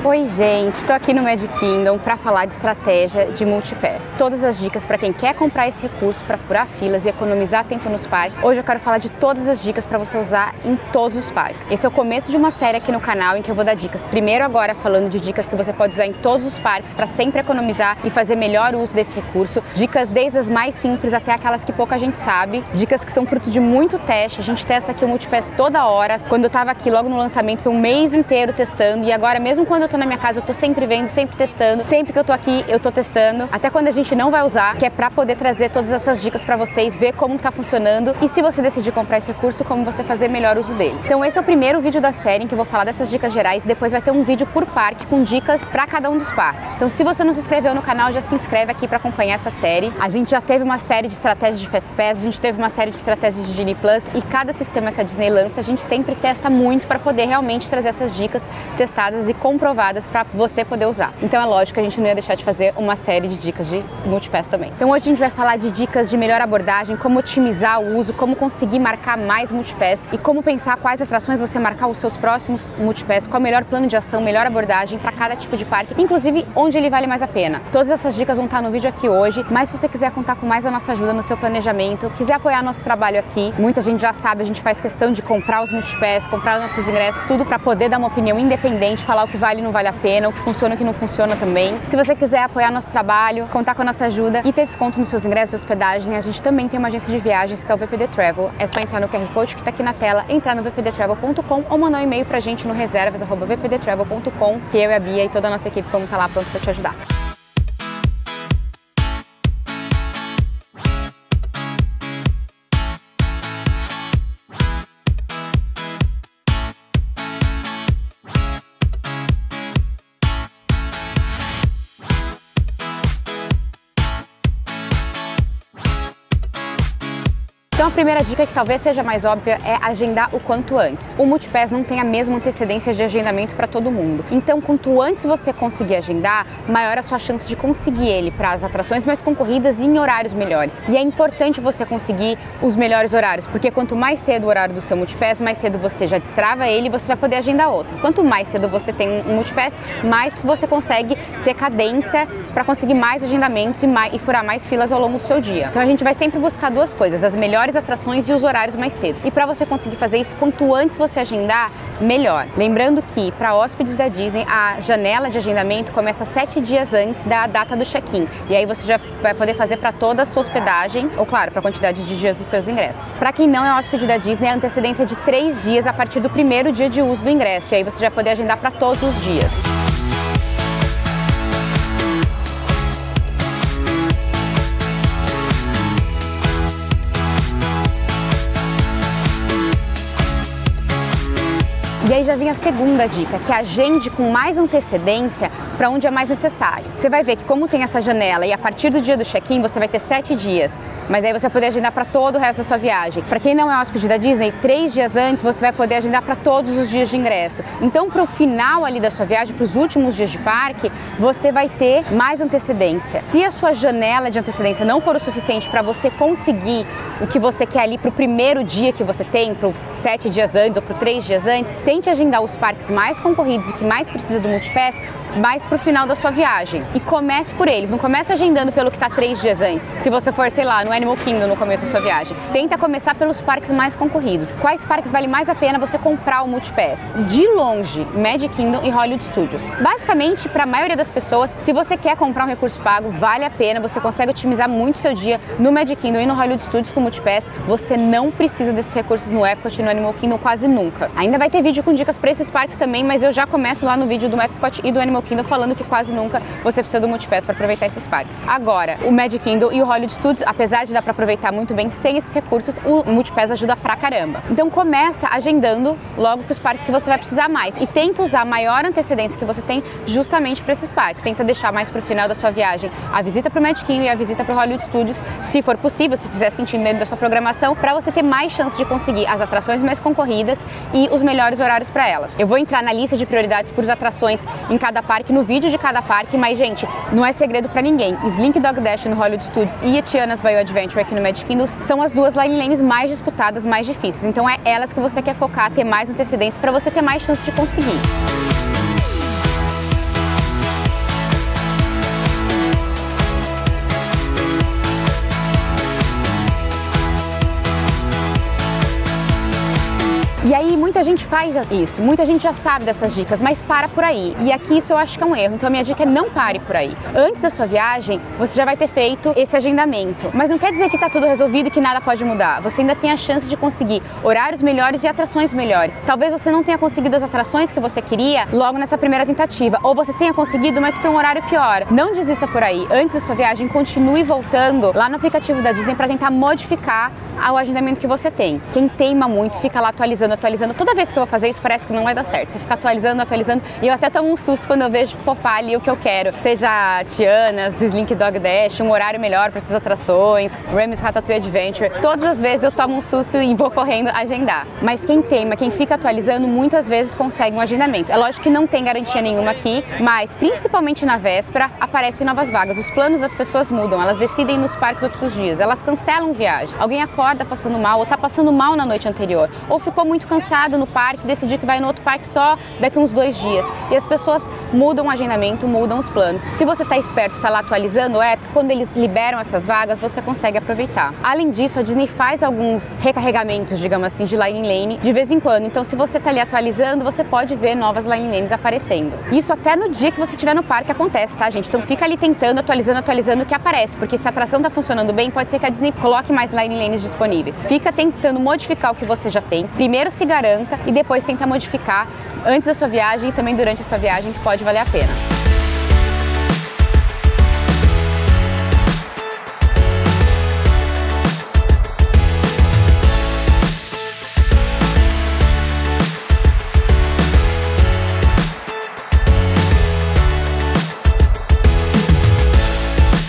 Oi gente, estou aqui no Magic Kingdom para falar de estratégia de multipass. Todas as dicas para quem quer comprar esse recurso para furar filas e economizar tempo nos parques. Hoje eu quero falar de todas as dicas para você usar em todos os parques. Esse é o começo de uma série aqui no canal em que eu vou dar dicas. Primeiro agora falando de dicas que você pode usar em todos os parques para sempre economizar e fazer melhor uso desse recurso. Dicas desde as mais simples até aquelas que pouca gente sabe. Dicas que são fruto de muito teste. A gente testa aqui o multipass toda hora. Quando eu estava aqui logo no lançamento foi um mês inteiro testando e agora mesmo quando eu tô na minha casa eu tô sempre vendo, sempre testando, sempre que eu tô aqui eu tô testando, até quando a gente não vai usar, que é pra poder trazer todas essas dicas pra vocês, ver como tá funcionando e se você decidir comprar esse recurso, como você fazer melhor uso dele. Então esse é o primeiro vídeo da série em que eu vou falar dessas dicas gerais e depois vai ter um vídeo por parque com dicas pra cada um dos parques. Então se você não se inscreveu no canal, já se inscreve aqui pra acompanhar essa série. A gente já teve uma série de estratégias de FastPass, a gente teve uma série de estratégias de Genie Plus e cada sistema que a Disney lança, a gente sempre testa muito pra poder realmente trazer essas dicas testadas e comprovadas pra você poder usar. Então é lógico que a gente não ia deixar de fazer uma série de dicas de multipass também. Então hoje a gente vai falar de dicas de melhor abordagem, como otimizar o uso, como conseguir marcar mais multipass e como pensar quais atrações você marcar os seus próximos multipass, qual o melhor plano de ação, melhor abordagem para cada tipo de parque, inclusive onde ele vale mais a pena. Todas essas dicas vão estar no vídeo aqui hoje, mas se você quiser contar com mais da nossa ajuda no seu planejamento, quiser apoiar nosso trabalho aqui, muita gente já sabe, a gente faz questão de comprar os multipass, comprar os nossos ingressos, tudo para poder dar uma opinião independente, falar o que vale e não vale a pena, o que funciona e o que não funciona também. Se você quiser apoiar nosso trabalho, contar com a nossa ajuda e ter desconto nos seus ingressos de hospedagem, a gente também tem uma agência de viagens que é o VPD Travel. É só entrar no QR Code que está aqui na tela, entrar no vpdtravel.com ou mandar um e-mail pra gente no reservas@vpdtravel.com, que eu e a Bia e toda a nossa equipe vamos estar lá pronto para te ajudar. Então a primeira dica, que talvez seja mais óbvia, é agendar o quanto antes. O multipass não tem a mesma antecedência de agendamento para todo mundo. Então quanto antes você conseguir agendar, maior a sua chance de conseguir ele para as atrações mais concorridas e em horários melhores. E é importante você conseguir os melhores horários, porque quanto mais cedo o horário do seu multipass, mais cedo você já destrava ele e você vai poder agendar outro. Quanto mais cedo você tem um multipass, mais você consegue ter cadência para conseguir mais agendamentos e furar mais filas ao longo do seu dia. Então a gente vai sempre buscar duas coisas, as melhores atrações e os horários mais cedos. E para você conseguir fazer isso, quanto antes você agendar, melhor. Lembrando que para hóspedes da Disney, a janela de agendamento começa 7 dias antes da data do check-in. E aí você já vai poder fazer para toda a sua hospedagem, ou claro, para a quantidade de dias dos seus ingressos. Para quem não é hóspede da Disney, a antecedência é de 3 dias a partir do primeiro dia de uso do ingresso. E aí você já vai poder agendar para todos os dias. E aí já vem a segunda dica, que é agende com mais antecedência para onde é mais necessário. Você vai ver que como tem essa janela e a partir do dia do check-in você vai ter 7 dias, mas aí você vai poder agendar para todo o resto da sua viagem. Para quem não é hóspede da Disney, 3 dias antes você vai poder agendar para todos os dias de ingresso. Então para o final ali da sua viagem, para os últimos dias de parque, você vai ter mais antecedência. Se a sua janela de antecedência não for o suficiente para você conseguir o que você quer ali para o primeiro dia que você tem, para os 7 dias antes ou para 3 dias antes, tente agendar os parques mais concorridos e que mais precisa do multipass mais pro final da sua viagem. E comece por eles, não comece agendando pelo que tá 3 dias antes. Se você for, sei lá, no Animal Kingdom no começo da sua viagem, tenta começar pelos parques mais concorridos. Quais parques vale mais a pena você comprar o multipass? De longe, Magic Kingdom e Hollywood Studios. Basicamente, para a maioria das pessoas, se você quer comprar um recurso pago, vale a pena, você consegue otimizar muito o seu dia no Magic Kingdom e no Hollywood Studios com o multipass. Você não precisa desses recursos no Epcot e no Animal Kingdom quase nunca. Ainda vai ter vídeo com dicas para esses parques também, mas eu já começo lá no vídeo do Epcot e do Animal Kingdom falando que quase nunca você precisa do multipass para aproveitar esses parques. Agora, o Magic Kingdom e o Hollywood Studios, apesar de dar para aproveitar muito bem sem esses recursos, o multipass ajuda pra caramba. Então começa agendando logo para os parques que você vai precisar mais e tenta usar a maior antecedência que você tem justamente para esses parques. Tenta deixar mais para o final da sua viagem a visita para o Magic Kingdom e a visita para o Hollywood Studios, se for possível, se fizer sentido dentro da sua programação, para você ter mais chance de conseguir as atrações mais concorridas e os melhores horários para elas. Eu vou entrar na lista de prioridades por atrações em cada parque no vídeo de cada parque, mas gente, não é segredo pra ninguém. Slink Dog Dash no Hollywood Studios e Tiana's Bayou Adventure aqui no Magic Kingdom são as duas line lanes mais disputadas, mais difíceis. Então é elas que você quer focar, ter mais antecedência para você ter mais chance de conseguir. Muita gente faz isso, muita gente já sabe dessas dicas, mas para por aí. E aqui isso eu acho que é um erro, então a minha dica é não pare por aí. Antes da sua viagem, você já vai ter feito esse agendamento. Mas não quer dizer que está tudo resolvido e que nada pode mudar. Você ainda tem a chance de conseguir horários melhores e atrações melhores. Talvez você não tenha conseguido as atrações que você queria logo nessa primeira tentativa, ou você tenha conseguido, mas para um horário pior. Não desista por aí. Antes da sua viagem, continue voltando lá no aplicativo da Disney para tentar modificar o agendamento que você tem. Quem teima muito fica lá atualizando. Toda vez que eu vou fazer isso parece que não vai dar certo. Você fica atualizando e eu até tomo um susto quando eu vejo popar ali o que eu quero. Seja Tiana's, Slink Dog Dash, um horário melhor para essas atrações, Remy's Ratatouille Adventure. Todas as vezes eu tomo um susto e vou correndo agendar. Mas quem teima, quem fica atualizando, muitas vezes consegue um agendamento. É lógico que não tem garantia nenhuma aqui, mas principalmente na véspera aparecem novas vagas. Os planos das pessoas mudam, elas decidem nos parques outros dias, elas cancelam viagem. Alguém acorda passando mal ou tá passando mal na noite anterior, ou ficou muito cansado no parque e decidiu que vai no outro parque só daqui uns 2 dias. E as pessoas mudam o agendamento, mudam os planos. Se você tá esperto, tá lá atualizando o app, quando eles liberam essas vagas, você consegue aproveitar. Além disso, a Disney faz alguns recarregamentos, digamos assim, de line lane de vez em quando. Então, se você tá ali atualizando, você pode ver novas line lanes aparecendo. Isso até no dia que você estiver no parque acontece, tá, gente? Então, fica ali tentando, atualizando o que aparece, porque se a atração tá funcionando bem, pode ser que a Disney coloque mais line lanes disponíveis. Fica tentando modificar o que você já tem. Primeiro se garanta e depois tenta modificar antes da sua viagem e também durante a sua viagem, que pode valer a pena.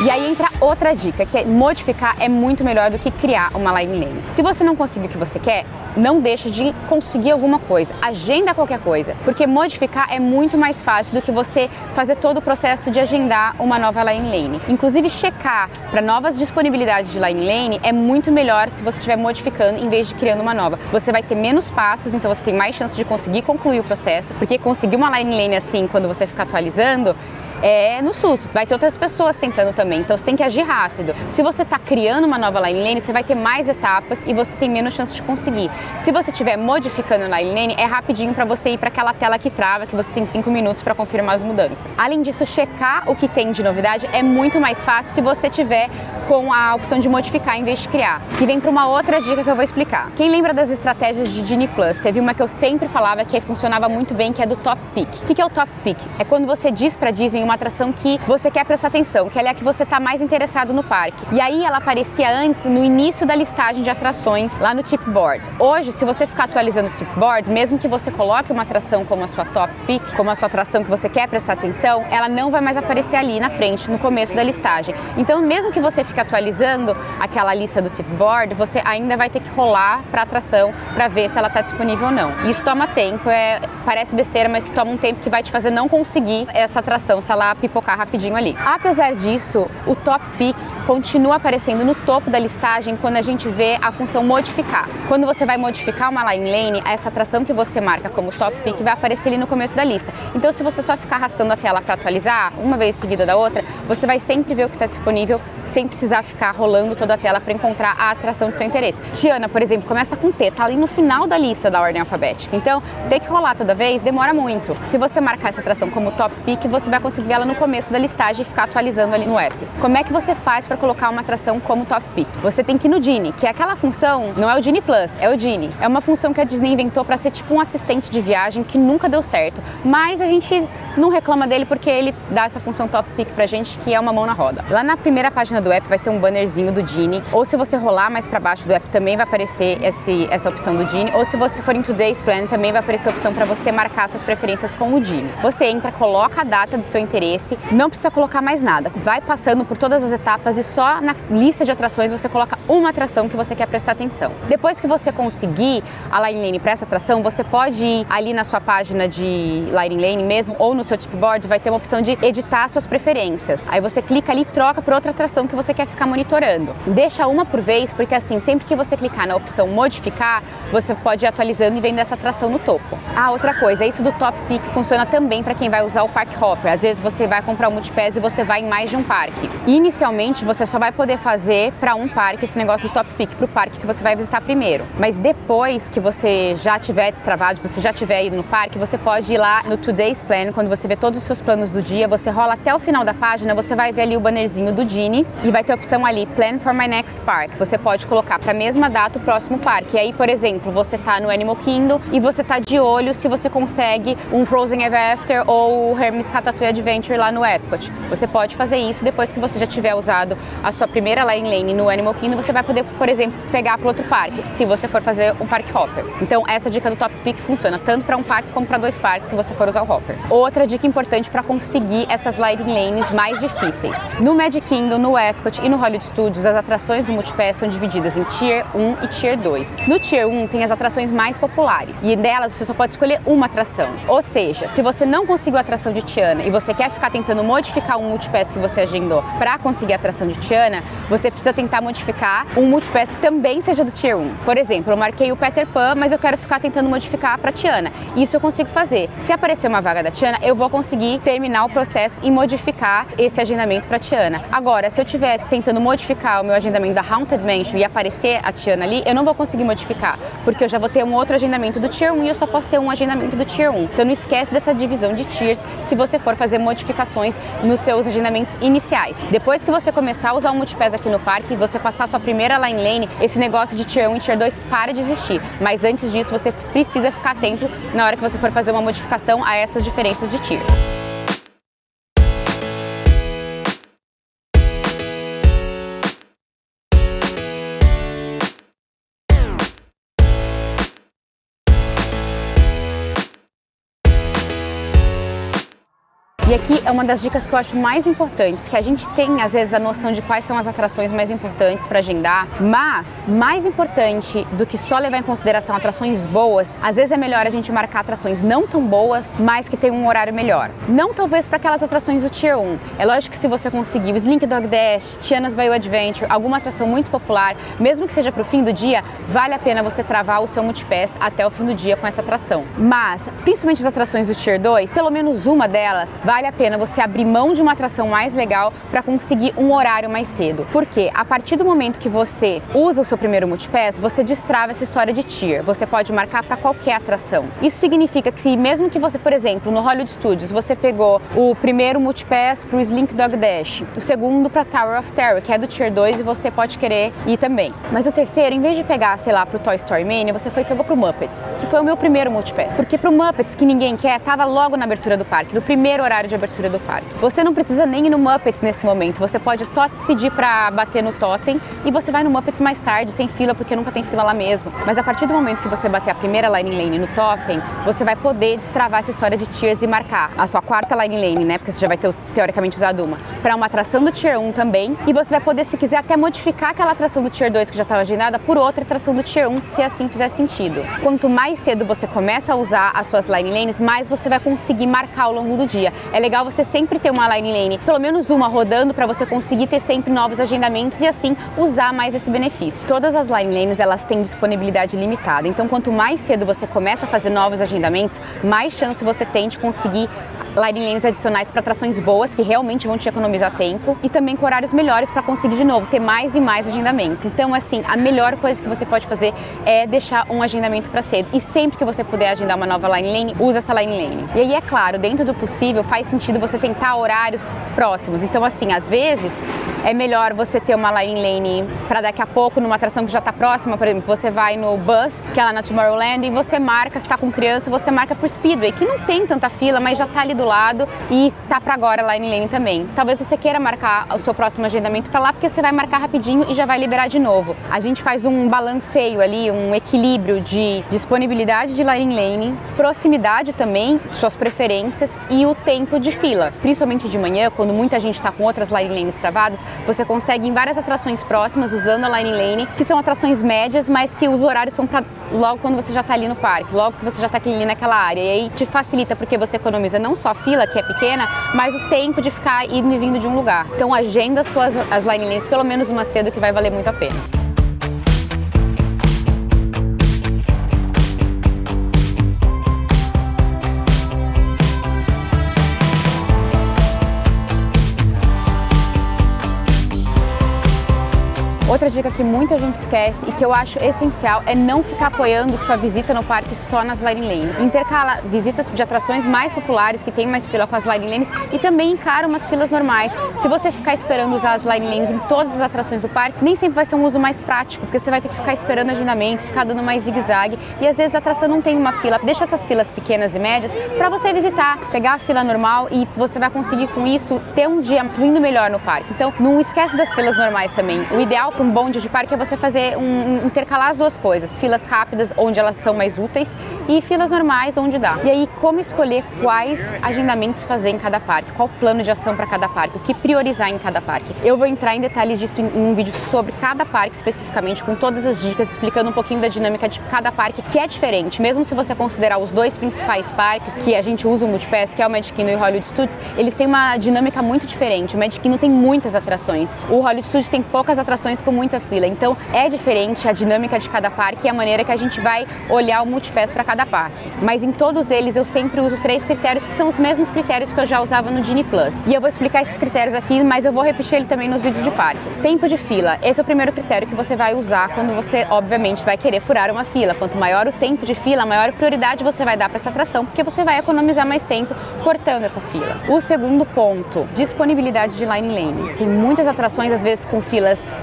E aí entra outra dica, que é modificar é muito melhor do que criar uma line lane. Se você não conseguir o que você quer, não deixa de conseguir alguma coisa. Agenda qualquer coisa, porque modificar é muito mais fácil do que você fazer todo o processo de agendar uma nova line lane. Inclusive, checar para novas disponibilidades de line lane é muito melhor se você estiver modificando em vez de criando uma nova. Você vai ter menos passos, então você tem mais chance de conseguir concluir o processo, porque conseguir uma line lane assim, quando você ficar atualizando, é no susto. Vai ter outras pessoas tentando também, então você tem que agir rápido. Se você está criando uma nova line lane, você vai ter mais etapas e você tem menos chance de conseguir. Se você estiver modificando a line lane, é rapidinho para você ir para aquela tela que trava, que você tem 5 minutos para confirmar as mudanças. Além disso, checar o que tem de novidade é muito mais fácil se você tiver com a opção de modificar em vez de criar. E vem para uma outra dica que eu vou explicar. Quem lembra das estratégias de Genie Plus? Teve uma que eu sempre falava que funcionava muito bem, que é do Top Pick. O que é o Top Pick? É quando você diz para Disney uma atração que você quer prestar atenção, que ela é a que você está mais interessado no parque. E aí ela aparecia antes, no início da listagem de atrações, lá no Tipboard. Hoje, se você ficar atualizando o Tipboard, mesmo que você coloque uma atração como a sua Top Pick, como a sua atração que você quer prestar atenção, ela não vai mais aparecer ali na frente, no começo da listagem. Então, mesmo que você fique atualizando aquela lista do Tipboard, você ainda vai ter que rolar para a atração para ver se ela está disponível ou não. Isso toma tempo, parece besteira, mas toma um tempo que vai te fazer não conseguir essa atração, se ela pipocar rapidinho ali. Apesar disso, o Top Pick continua aparecendo no topo da listagem quando a gente vê a função modificar. Quando você vai modificar uma line lane, essa atração que você marca como Top Pick vai aparecer ali no começo da lista. Então, se você só ficar arrastando a tela para atualizar, uma vez seguida da outra, você vai sempre ver o que está disponível, sem precisar ficar rolando toda a tela para encontrar a atração de seu interesse. Tiana, por exemplo, começa com T, tá ali no final da lista da ordem alfabética. Então, ter que rolar toda vez demora muito. Se você marcar essa atração como Top Pick, você vai conseguir ver ela no começo da listagem e ficar atualizando ali no app. Como é que você faz para colocar uma atração como Top Pick? Você tem que ir no Genie, que é aquela função, não é o Genie Plus, é o Genie. É uma função que a Disney inventou para ser tipo um assistente de viagem que nunca deu certo, mas a gente não reclama dele porque ele dá essa função Top Pick pra gente, que é uma mão na roda. Lá na primeira página do app vai ter um bannerzinho do Genie, ou se você rolar mais para baixo do app também vai aparecer essa opção do Genie, ou se você for em Today's Plan também vai aparecer a opção para você marcar suas preferências com o Genie. Você entra, coloca a data do seu interesse, não precisa colocar mais nada. Vai passando por todas as etapas e só na lista de atrações você coloca uma atração que você quer prestar atenção. Depois que você conseguir a line lane para essa atração, você pode ir ali na sua página de line lane mesmo, ou no seu Tipboard, vai ter uma opção de editar suas preferências. Aí você clica ali e troca por outra atração que você quer ficar monitorando. Deixa uma por vez, porque assim, sempre que você clicar na opção modificar, você pode ir atualizando e vendo essa atração no topo. Ah, outra coisa, isso do Top Pick funciona também para quem vai usar o Park Hopper. Às vezes você vai comprar o Multipass e você vai em mais de um parque. E inicialmente você só vai poder fazer para um parque esse negócio do Top Pick, para o parque que você vai visitar primeiro. Mas depois que você já tiver destravado, você já tiver ido no parque, você pode ir lá no Today's Plan, quando você vê todos os seus planos do dia, você rola até o final da página, você vai ver ali o bannerzinho do Gini e vai ter a opção ali, Plan for my next park. Você pode colocar para a mesma data o próximo parque. E aí, por exemplo, você tá no Animal Kingdom e você tá de olho se você consegue um Frozen Ever After ou o Hermes Ratatouille Adventure lá no Epcot. Você pode fazer isso depois que você já tiver usado a sua primeira Line Lane no Animal Kingdom, você vai poder, por exemplo, pegar para outro parque, se você for fazer um Park Hopper. Então, essa dica do Top Pick funciona tanto para um parque como para dois parques, se você for usar o Hopper. Outra dica importante para conseguir essas Lighting Lanes mais difíceis. No Magic Kingdom, no Epcot e no Hollywood Studios, as atrações do Multipass são divididas em Tier 1 e Tier 2. No Tier 1 tem as atrações mais populares e delas você só pode escolher uma atração. Ou seja, se você não conseguiu a atração de Tiana e você quer ficar tentando modificar um Multipass que você agendou para conseguir a atração de Tiana, você precisa tentar modificar um Multipass que também seja do Tier 1. Por exemplo, eu marquei o Peter Pan, mas eu quero ficar tentando modificar para Tiana. Isso eu consigo fazer. Se aparecer uma vaga da Tiana, eu vou conseguir terminar o processo e modificar esse agendamento para Tiana. Agora, se eu estiver tentando modificar o meu agendamento da Haunted Mansion e aparecer a Tiana ali, eu não vou conseguir modificar, porque eu já vou ter um outro agendamento do Tier 1 e eu só posso ter um agendamento do Tier 1. Então não esquece dessa divisão de tiers se você for fazer modificações nos seus agendamentos iniciais. Depois que você começar a usar o Multipass aqui no parque e você passar a sua primeira Line Lane, esse negócio de Tier 1 e Tier 2 para de existir. Mas antes disso, você precisa ficar atento na hora que você for fazer uma modificação a essas diferenças de tiers. E aqui é uma das dicas que eu acho mais importantes, que a gente tem às vezes a noção de quais são as atrações mais importantes para agendar, mas mais importante do que só levar em consideração atrações boas, às vezes é melhor a gente marcar atrações não tão boas, mas que tem um horário melhor. Não talvez para aquelas atrações do Tier 1. É lógico que se você conseguir o Slink Dog Dash, Tiana's Bayou Adventure, alguma atração muito popular, mesmo que seja para o fim do dia, vale a pena você travar o seu Multipass até o fim do dia com essa atração. Mas, principalmente as atrações do Tier 2, pelo menos uma delas, vale a pena você abrir mão de uma atração mais legal para conseguir um horário mais cedo. Porque a partir do momento que você usa o seu primeiro Multipass, você destrava essa história de tier. Você pode marcar para qualquer atração. Isso significa que mesmo que você, por exemplo, no Hollywood Studios, você pegou o primeiro Multipass para o Slink Dog Dash, o segundo para Tower of Terror, que é do Tier 2 e você pode querer ir também. Mas o terceiro, em vez de pegar, sei lá, para o Toy Story Mania, você pegou para o Muppets, que foi o meu primeiro Multipass. Porque para o Muppets, que ninguém quer, tava logo na abertura do parque, do primeiro horário de abertura do parque. Você não precisa nem ir no Muppets nesse momento, você pode só pedir para bater no totem e você vai no Muppets mais tarde, sem fila, porque nunca tem fila lá mesmo. Mas a partir do momento que você bater a primeira Line Lane no totem, você vai poder destravar essa história de tiers e marcar a sua quarta Line Lane, né, porque você já vai ter teoricamente usado uma, para uma atração do Tier 1 também, e você vai poder, se quiser, até modificar aquela atração do Tier 2 que já estava agendada por outra atração do Tier 1, se assim fizer sentido. Quanto mais cedo você começa a usar as suas Line Lanes, mais você vai conseguir marcar ao longo do dia. É legal você sempre ter uma Line Lane, pelo menos uma rodando, para você conseguir ter sempre novos agendamentos e assim usar mais esse benefício. Todas as Line Lanes, elas têm disponibilidade limitada, então quanto mais cedo você começa a fazer novos agendamentos, mais chance você tem de conseguir Line Lanes adicionais para atrações boas, que realmente vão te economizar tempo, e também com horários melhores para conseguir de novo ter mais e mais agendamentos. Então, assim, a melhor coisa que você pode fazer é deixar um agendamento para cedo, e sempre que você puder agendar uma nova Line Lane, usa essa Line Lane. E aí, é claro, dentro do possível, faz sentido você tentar horários próximos. Então, assim, às vezes é melhor você ter uma Line Lane para daqui a pouco numa atração que já está próxima. Por exemplo, você vai no Buzz, que é lá na Tomorrowland, e você marca, se está com criança, você marca por Speedway, que não tem tanta fila, mas já está ali do lado e tá para agora Line Lane também. Talvez você queira marcar o seu próximo agendamento para lá, porque você vai marcar rapidinho e já vai liberar de novo. A gente faz um balanceio ali, um equilíbrio de disponibilidade de Line Lane, proximidade também, suas preferências e o tempo de fila. Principalmente de manhã, quando muita gente está com outras Line Lanes travadas, você consegue em várias atrações próximas usando a Line Lane, que são atrações médias, mas que os horários são para logo quando você já está ali no parque, logo que você já está ali naquela área. E aí te facilita porque você economiza não só a fila, que é pequena, mas o tempo de ficar indo e vindo de um lugar. Então agenda as Line Lanes pelo menos uma cedo, que vai valer muito a pena. Outra dica que muita gente esquece e que eu acho essencial é não ficar apoiando sua visita no parque só nas Lightning Lanes. Intercala visitas de atrações mais populares, que tem mais fila com as Lightning Lanes, e também encara umas filas normais. Se você ficar esperando usar as Lightning Lanes em todas as atrações do parque, nem sempre vai ser um uso mais prático, porque você vai ter que ficar esperando agendamento, ficar dando mais zigue-zague, e às vezes a atração não tem uma fila. Deixa essas filas pequenas e médias para você visitar, pegar a fila normal, e você vai conseguir com isso ter um dia fluindo melhor no parque. Então não esquece das filas normais também. O ideal para um bom dia de parque é você fazer intercalar as duas coisas, filas rápidas onde elas são mais úteis e filas normais onde dá. E aí, como escolher quais agendamentos fazer em cada parque, qual plano de ação para cada parque, o que priorizar em cada parque. Eu vou entrar em detalhes disso em um vídeo sobre cada parque especificamente, com todas as dicas, explicando um pouquinho da dinâmica de cada parque, que é diferente. Mesmo se você considerar os dois principais parques que a gente usa o Multipass, que é o Magic Kingdom e o Hollywood Studios, eles têm uma dinâmica muito diferente. O Magic Kingdom tem muitas atrações, o Hollywood Studios tem poucas atrações com muita fila. Então é diferente a dinâmica de cada parque e a maneira que a gente vai olhar o Multipass para cada parque. Mas em todos eles eu sempre uso 3 critérios que são os mesmos critérios que eu já usava no Genie Plus. E eu vou explicar esses critérios aqui, mas eu vou repetir ele também nos vídeos de parque. Tempo de fila. Esse é o primeiro critério que você vai usar quando você, obviamente, vai querer furar uma fila. Quanto maior o tempo de fila, maior prioridade você vai dar para essa atração, porque você vai economizar mais tempo cortando essa fila. O segundo ponto, disponibilidade de Lightning Lane. Tem muitas atrações, às vezes, com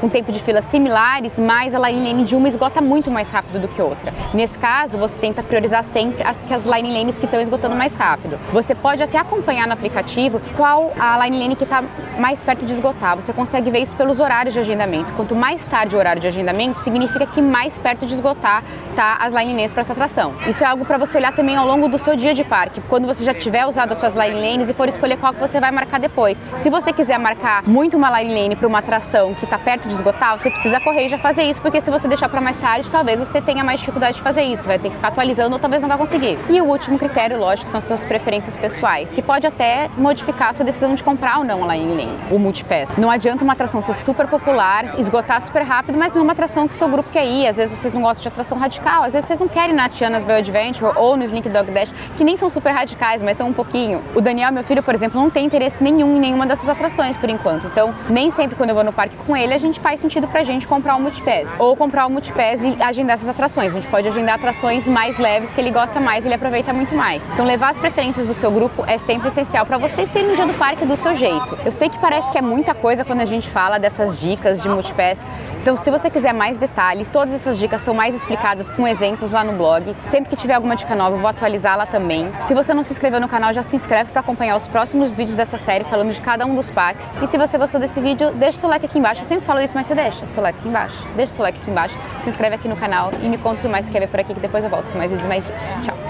tempo de fila similares, mas a Lightning Lane de uma esgota muito mais rápido do que outra. Nesse caso, você tenta priorizar sempre as Lightning Lanes que estão esgotando mais rápido. Você pode até acompanhar no aplicativo qual a Lightning Lane que está mais perto de esgotar. Você consegue ver isso pelos horários de agendamento. Quanto mais tarde o horário de agendamento, significa que mais perto de esgotar tá as Lightning Lanes para essa atração. Isso é algo para você olhar também ao longo do seu dia de parque, quando você já tiver usado as suas Lightning Lanes e for escolher qual que você vai marcar depois. Se você quiser marcar muito uma Lightning Lane para uma atração que está perto de esgotar, você precisa correr e já fazer isso, porque se você deixar para mais tarde, talvez você tenha mais dificuldade de fazer isso, você vai ter que ficar atualizando ou talvez não vai conseguir. E o último critério, lógico, são as suas preferências pessoais, que pode até modificar a sua decisão de comprar ou não a Lightning Lane, o Multipass. Não adianta uma atração ser super popular, esgotar super rápido, mas não é uma atração que o seu grupo quer ir. Às vezes vocês não gostam de atração radical, às vezes vocês não querem ir na Tiana's Bay Adventure ou no Slinky Dog Dash, que nem são super radicais, mas são um pouquinho. O Daniel, meu filho, por exemplo, não tem interesse nenhum em nenhuma dessas atrações por enquanto. Então, nem sempre quando eu vou no parque com ele, a gente faz sentido pra gente comprar o Multipass. Ou comprar o Multipass e agendar essas atrações. A gente pode agendar atrações mais leves que ele gosta mais e ele aproveita muito mais. Então, levar as preferências do seu grupo é sempre essencial para vocês terem um dia do parque do seu jeito. Eu sei que parece que é muita coisa quando a gente fala dessas dicas de Multipass. Então, se você quiser mais detalhes, todas essas dicas estão mais explicadas com exemplos lá no blog. Sempre que tiver alguma dica nova, eu vou atualizá-la também. Se você não se inscreveu no canal, já se inscreve para acompanhar os próximos vídeos dessa série falando de cada um dos parques. E se você gostou desse vídeo, deixa seu like aqui embaixo. Eu sempre falo isso, mas você deixa seu like aqui embaixo. Deixa seu like aqui embaixo, se inscreve aqui no canal e me conta o que mais você quer ver por aqui, que depois eu volto com mais vídeos e mais dicas. Tchau!